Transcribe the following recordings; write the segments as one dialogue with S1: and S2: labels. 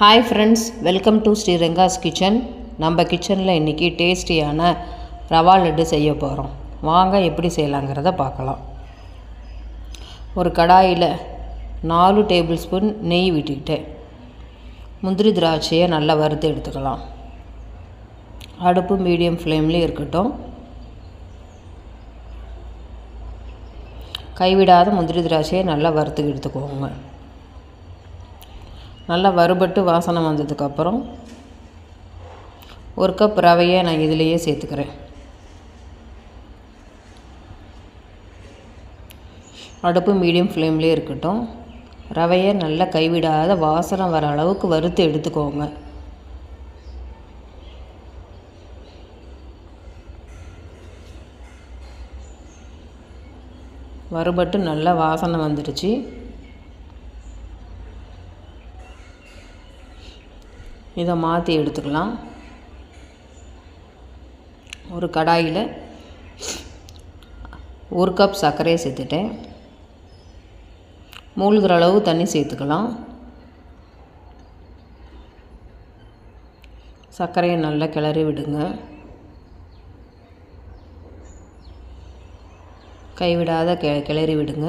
S1: Hi friends, welcome to Sriranga's kitchen. நம்ம கிச்சனில் இன்றைக்கி டேஸ்டியான ரவா லட்டு செய்ய போகிறோம். வாங்க எப்படி செய்யலாங்கிறத பார்க்கலாம். ஒரு கடாயில் 4 டேபிள் ஸ்பூன் நெய் விட்டுக்கிட்டேன். முந்திரி திராட்சையை நல்லா வறுத்து எடுத்துக்கலாம். அடுப்பு மீடியம் ஃப்ளேம்லேயே இருக்கட்டும். கைவிடாத முந்திரி திராட்சையை நல்லா வறுத்து எடுத்துக்கோங்க. நல்லா வறுபட்டு வாசனை வந்ததுக்கப்புறம் 1 கப் ரவையை நான் இதிலேயே சேர்த்துக்கிறேன். அடுப்பு மீடியம் ஃப்ளேம்லேயே இருக்கட்டும். ரவையை நல்லா கைவிடாத வாசனை வர அளவுக்கு வறுத்து எடுத்துக்கோங்க. வறுபட்டு நல்லா வாசனை வந்துடுச்சு. இதை மாற்றி எடுத்துக்கலாம். ஒரு கடாயில் 1 கப் சர்க்கரையை சேர்த்துட்டேன். மூழ்கிற அளவு தண்ணி சேர்த்துக்கலாம். சர்க்கரையை நல்லா கிளறி விடுங்க. கைவிடாத கிளறி விடுங்க.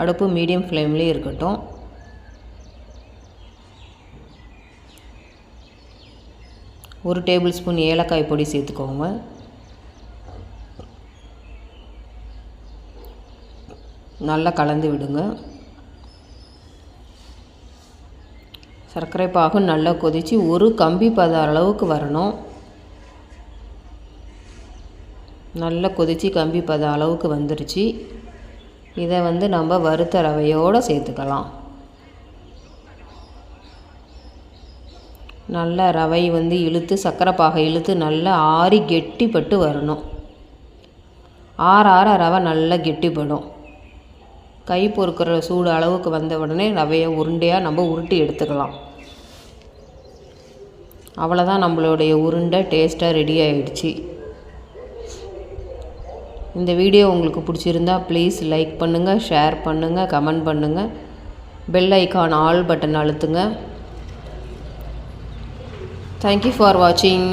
S1: அடுப்பு மீடியம் ஃப்ளேம்லேயே இருக்கட்டும். ஒரு டேபிள் ஸ்பூன் ஏலக்காய் பொடி சேர்த்துக்கோங்க. நல்லா கலந்து விடுங்க. சர்க்கரை பாகு நல்லா கொதித்து ஒரு கம்பி பத அளவுக்கு வரணும். நல்லா கொதித்து கம்பி பத அளவுக்கு வந்துடுச்சு. இதை நம்ம வறுத்த ரவையோடு சேர்த்துக்கலாம். நல்லா ரவை இழுத்து சர்க்கரை பாகை இழுத்து நல்லா ஆறி கெட்டிப்பட்டு வரணும். ஆற ரவை நல்லா கெட்டிப்படும். கை பொறுக்கிற சூடு அளவுக்கு வந்த உடனே ரவையை உருண்டையாக நம்ம உருட்டி எடுத்துக்கலாம். அவ்வளோதான், நம்மளுடைய உருண்டை டேஸ்ட்டாக ரெடி ஆகிடுச்சு. இந்த வீடியோ உங்களுக்கு பிடிச்சிருந்தா ப்ளீஸ் லைக் பண்ணுங்கள், ஷேர் பண்ணுங்கள், கமெண்ட் பண்ணுங்கள். பெல் ஐக்கான் ஆல் பட்டன் அழுத்துங்க. Thank you for watching.